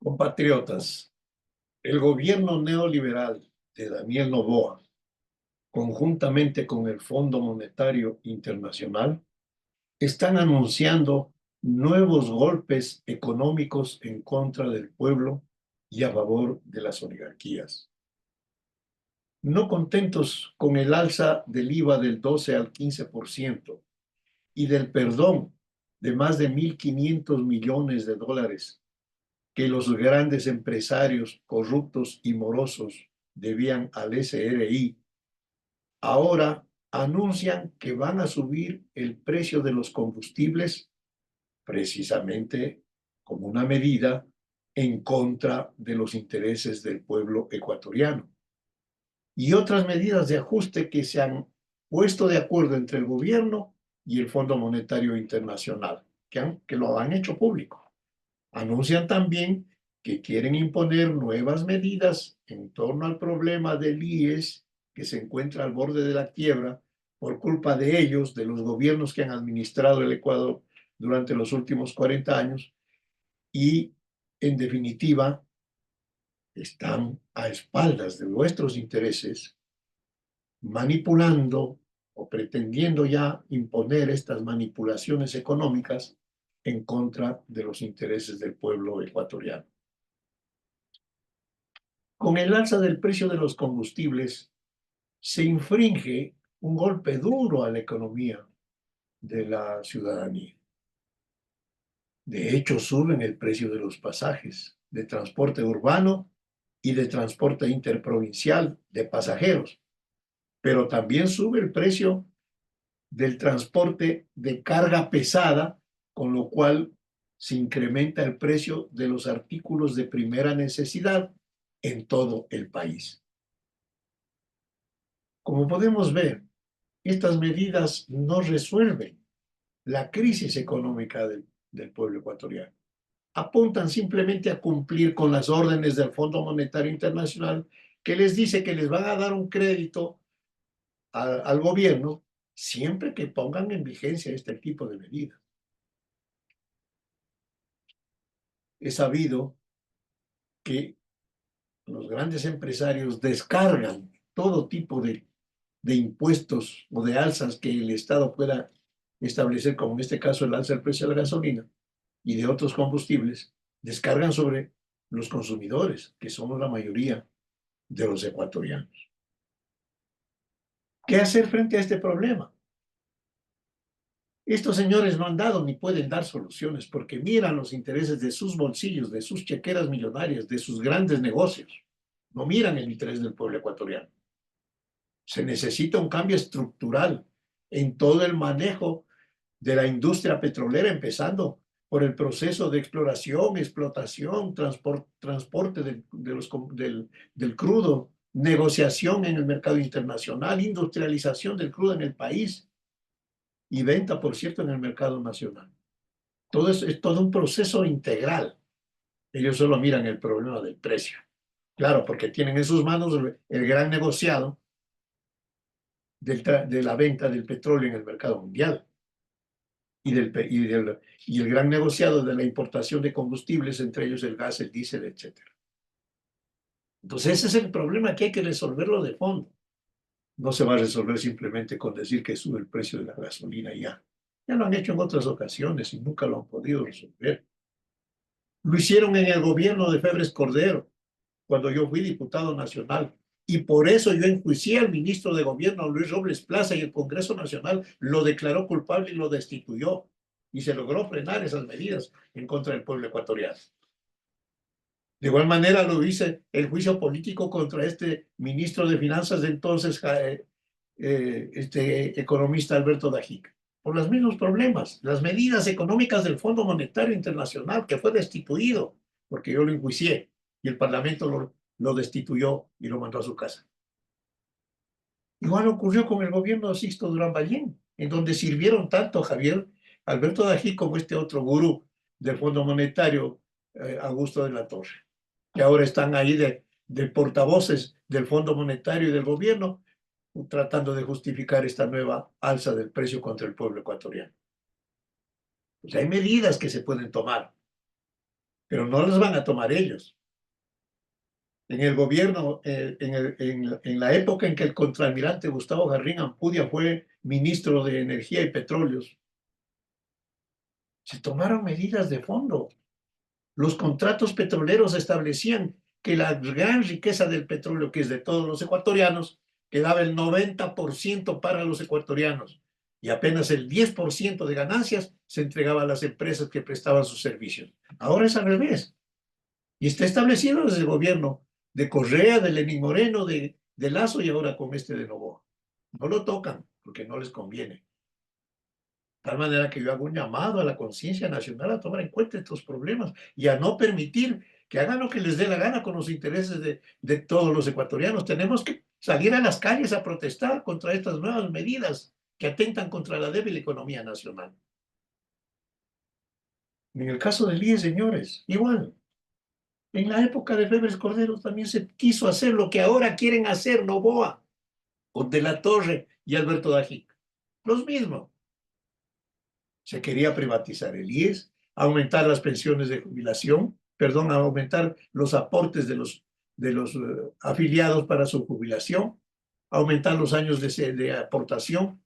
Compatriotas, el gobierno neoliberal de Daniel Noboa, conjuntamente con el Fondo Monetario Internacional, están anunciando nuevos golpes económicos en contra del pueblo y a favor de las oligarquías. No contentos con el alza del IVA del 12 al 15% y del perdón de más de 1.500 millones de dólares que los grandes empresarios corruptos y morosos debían al SRI, ahora anuncian que van a subir el precio de los combustibles precisamente como una medida en contra de los intereses del pueblo ecuatoriano. Y otras medidas de ajuste que se han puesto de acuerdo entre el gobierno y el Fondo Monetario Internacional, que lo han hecho público. Anuncian también que quieren imponer nuevas medidas en torno al problema del IES, que se encuentra al borde de la quiebra por culpa de ellos, de los gobiernos que han administrado el Ecuador durante los últimos 40 años, y en definitiva están a espaldas de nuestros intereses, manipulando o pretendiendo ya imponer estas manipulaciones económicas en contra de los intereses del pueblo ecuatoriano. Con el alza del precio de los combustibles, se infringe un golpe duro a la economía de la ciudadanía. De hecho, suben el precio de los pasajes de transporte urbano y de transporte interprovincial de pasajeros, pero también sube el precio del transporte de carga pesada, con lo cual se incrementa el precio de los artículos de primera necesidad en todo el país. Como podemos ver, estas medidas no resuelven la crisis económica del pueblo ecuatoriano. Apuntan simplemente a cumplir con las órdenes del Fondo Monetario Internacional, que les dice que les van a dar un crédito al gobierno siempre que pongan en vigencia este tipo de medidas. Es sabido que los grandes empresarios descargan todo tipo de impuestos o de alzas que el Estado pueda establecer, como en este caso el alza del precio de la gasolina y de otros combustibles, descargan sobre los consumidores, que somos la mayoría de los ecuatorianos. ¿Qué hacer frente a este problema? Estos señores no han dado ni pueden dar soluciones porque miran los intereses de sus bolsillos, de sus chequeras millonarias, de sus grandes negocios. No miran el interés del pueblo ecuatoriano. Se necesita un cambio estructural en todo el manejo de la industria petrolera, empezando por el proceso de exploración, explotación, transporte del crudo, negociación en el mercado internacional, industrialización del crudo en el país y venta, por cierto, en el mercado nacional. Todo eso es todo un proceso integral. Ellos solo miran el problema del precio. Claro, porque tienen en sus manos el gran negociado de la venta del petróleo en el mercado mundial y el gran negociado de la importación de combustibles, entre ellos el gas, el diésel, etc. Entonces ese es el problema que hay que resolverlo de fondo. No se va a resolver simplemente con decir que sube el precio de la gasolina y ya. Ya lo han hecho en otras ocasiones y nunca lo han podido resolver. Lo hicieron en el gobierno de Febres Cordero, cuando yo fui diputado nacional. Y por eso yo enjuicié al ministro de Gobierno, Luis Robles Plaza, y el Congreso Nacional lo declaró culpable y lo destituyó. Y se logró frenar esas medidas en contra del pueblo ecuatoriano. De igual manera lo hice el juicio político contra este ministro de Finanzas de entonces, este economista Alberto Dajic, por los mismos problemas, las medidas económicas del Fondo Monetario Internacional, que fue destituido, porque yo lo enjuicié y el Parlamento lo destituyó y lo mandó a su casa. Igual ocurrió con el gobierno de Sixto Durán Ballén, en donde sirvieron tanto Javier Alberto Dajic como este otro gurú del Fondo Monetario, Augusto de la Torre, que ahora están ahí de portavoces del Fondo Monetario y del gobierno, tratando de justificar esta nueva alza del precio contra el pueblo ecuatoriano. Pues hay medidas que se pueden tomar, pero no las van a tomar ellos. En el gobierno, en la época en que el contraalmirante Gustavo Garrín Ampudia fue ministro de Energía y Petróleos, se tomaron medidas de fondo. Los contratos petroleros establecían que la gran riqueza del petróleo, que es de todos los ecuatorianos, quedaba el 90% para los ecuatorianos y apenas el 10% de ganancias se entregaba a las empresas que prestaban sus servicios. Ahora es al revés. Y está establecido desde el gobierno de Correa, de Lenín Moreno, de Lazo y ahora con este de Noboa. No lo tocan porque no les conviene. De tal manera que yo hago un llamado a la conciencia nacional a tomar en cuenta estos problemas y a no permitir que hagan lo que les dé la gana con los intereses de todos los ecuatorianos. Tenemos que salir a las calles a protestar contra estas nuevas medidas que atentan contra la débil economía nacional. En el caso del IE, señores, igual. En la época de Febres Cordero también se quiso hacer lo que ahora quieren hacer Noboa, o De la Torre y Alberto Dajic. Los mismos. Se quería privatizar el IES, aumentar las pensiones de jubilación, perdón, aumentar los aportes de los afiliados para su jubilación, aumentar los años de aportación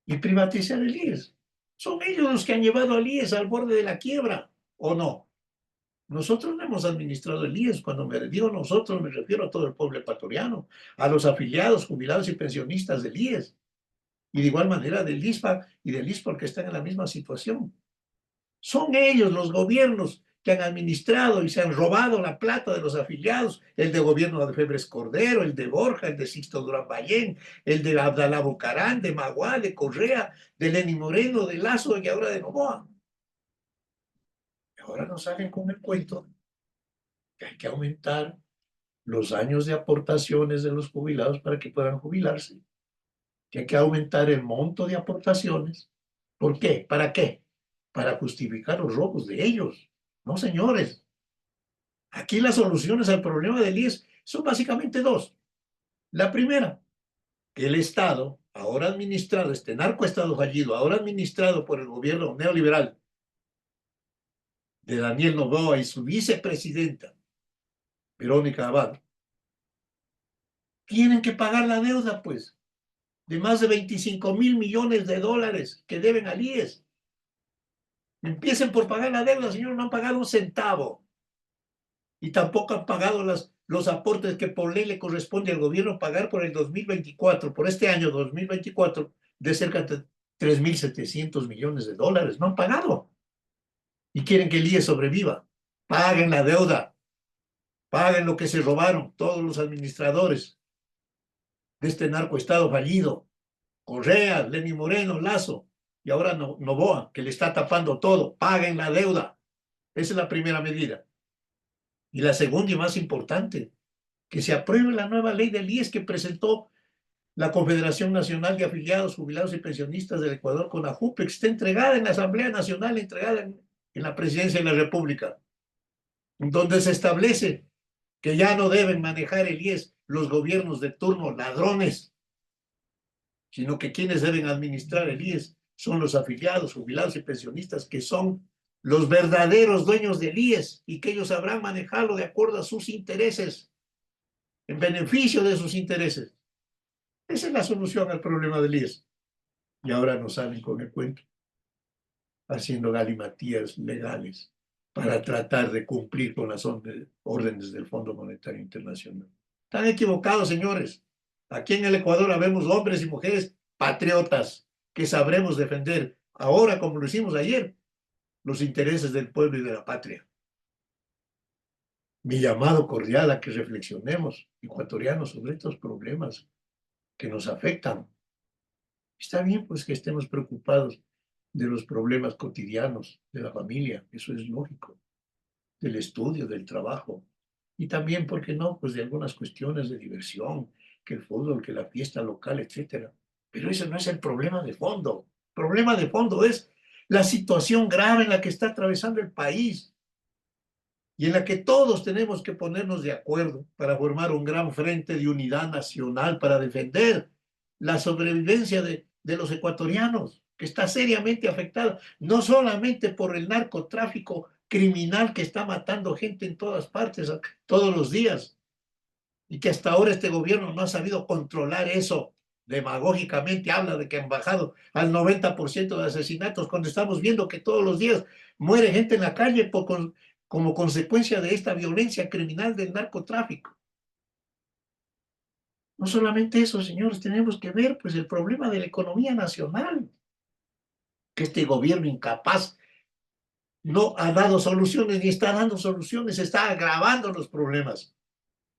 y privatizar el IES. Son ellos los que han llevado al IES al borde de la quiebra, ¿o no? Nosotros no hemos administrado el IES. Cuando me digo nosotros, me refiero a todo el pueblo ecuatoriano, a los afiliados, jubilados y pensionistas del IES. Y de igual manera del ISPA y del ISPOR que están en la misma situación. Son ellos, los gobiernos, que han administrado y se han robado la plata de los afiliados, el de gobierno de Febres Cordero, el de Borja, el de Sixto Durán Ballén, el de Abdalá Bucarán, de Magua, de Correa, de Lenín Moreno, de Lazo y ahora de Noboa. Ahora nos salen con el cuento que hay que aumentar los años de aportaciones de los jubilados para que puedan jubilarse, que hay que aumentar el monto de aportaciones. ¿Por qué? ¿Para qué? Para justificar los robos de ellos. No, señores. Aquí las soluciones al problema del IES son básicamente dos. La primera, que el Estado, ahora administrado, este narcoestado fallido, ahora administrado por el gobierno neoliberal de Daniel Noboa y su vicepresidenta, Verónica Abad, tienen que pagar la deuda, pues, de más de 25.000 millones de dólares que deben al IES. Empiecen por pagar la deuda, señor, no han pagado un centavo. Y tampoco han pagado los aportes que por ley le corresponde al gobierno pagar por el 2024, por este año 2024, de cerca de 3.700 millones de dólares. No han pagado. Y quieren que el IES sobreviva. Paguen la deuda. Paguen lo que se robaron todos los administradores de este narcoestado fallido. Correa, Lenín Moreno, Lazo y ahora Noboa, que le está tapando todo. Paguen la deuda. Esa es la primera medida. Y la segunda y más importante, que se apruebe la nueva ley del IES que presentó la Confederación Nacional de Afiliados, Jubilados y Pensionistas del Ecuador, CONAJUPE, que está entregada en la Asamblea Nacional, entregada en la Presidencia de la República, donde se establece que ya no deben manejar el IES los gobiernos de turno ladrones, sino que quienes deben administrar el IES son los afiliados, jubilados y pensionistas, que son los verdaderos dueños del IES y que ellos sabrán manejarlo de acuerdo a sus intereses, en beneficio de sus intereses. Esa es la solución al problema del IES. Y ahora nos salen con el cuento, haciendo galimatías legales para tratar de cumplir con las órdenes del Fondo Monetario Internacional. Están equivocados, señores. Aquí en el Ecuador habemos hombres y mujeres patriotas que sabremos defender, ahora como lo hicimos ayer, los intereses del pueblo y de la patria. Mi llamado cordial a que reflexionemos, ecuatorianos, sobre estos problemas que nos afectan. Está bien, pues, que estemos preocupados de los problemas cotidianos de la familia, eso es lógico, del estudio, del trabajo, y también, ¿por qué no?, pues de algunas cuestiones de diversión, que el fútbol, que la fiesta local, etcétera. Pero ese no es el problema de fondo. El problema de fondo es la situación grave en la que está atravesando el país y en la que todos tenemos que ponernos de acuerdo para formar un gran frente de unidad nacional para defender la sobrevivencia de los ecuatorianos, que está seriamente afectada, no solamente por el narcotráfico criminal que está matando gente en todas partes, todos los días, y que hasta ahora este gobierno no ha sabido controlar eso. Demagógicamente habla de que han bajado al 90% de asesinatos, cuando estamos viendo que todos los días muere gente en la calle como consecuencia de esta violencia criminal del narcotráfico. No solamente eso, señores, tenemos que ver pues el problema de la economía nacional, que este gobierno incapaz no ha dado soluciones ni está dando soluciones, está agravando los problemas,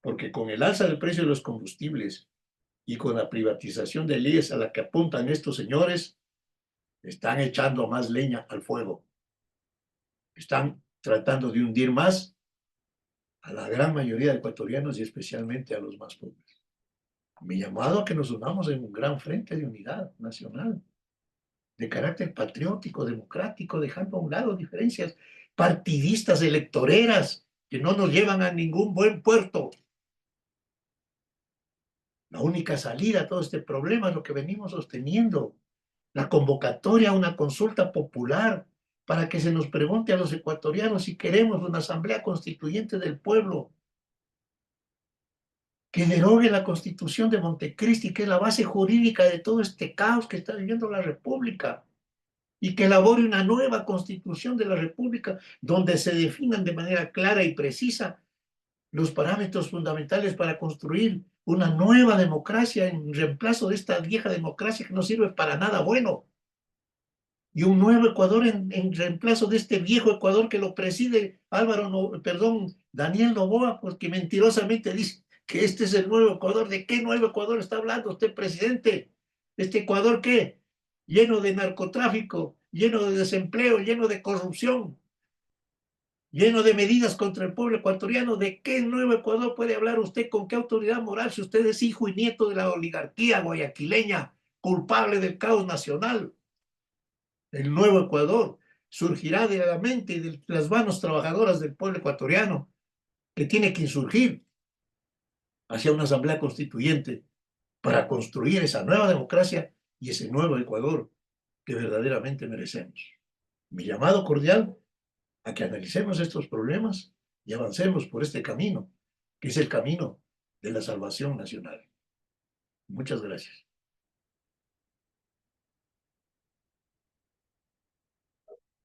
porque con el alza del precio de los combustibles y con la privatización del IES a la que apuntan estos señores, están echando más leña al fuego, están tratando de hundir más a la gran mayoría de ecuatorianos y especialmente a los más pobres. Mi llamado a que nos unamos en un gran frente de unidad nacional, de carácter patriótico, democrático, dejando a un lado diferencias partidistas, electoreras, que no nos llevan a ningún buen puerto. La única salida a todo este problema es lo que venimos sosteniendo, la convocatoria a una consulta popular para que se nos pregunte a los ecuatorianos si queremos una asamblea constituyente del pueblo, que derogue la constitución de Montecristi, que es la base jurídica de todo este caos que está viviendo la República, y que elabore una nueva constitución de la República donde se definan de manera clara y precisa los parámetros fundamentales para construir una nueva democracia en reemplazo de esta vieja democracia que no sirve para nada bueno. Y un nuevo Ecuador en reemplazo de este viejo Ecuador que lo preside Daniel Noboa, porque mentirosamente dice que este es el nuevo Ecuador. ¿De qué nuevo Ecuador está hablando usted, presidente? ¿Este Ecuador qué? Lleno de narcotráfico, lleno de desempleo, lleno de corrupción, lleno de medidas contra el pueblo ecuatoriano. ¿De qué nuevo Ecuador puede hablar usted? ¿Con qué autoridad moral si usted es hijo y nieto de la oligarquía guayaquileña, culpable del caos nacional? El nuevo Ecuador surgirá de la mente y de las manos trabajadoras del pueblo ecuatoriano, que tiene que insurgir hacia una asamblea constituyente para construir esa nueva democracia y ese nuevo Ecuador que verdaderamente merecemos. Mi llamado cordial a que analicemos estos problemas y avancemos por este camino, que es el camino de la salvación nacional. Muchas gracias.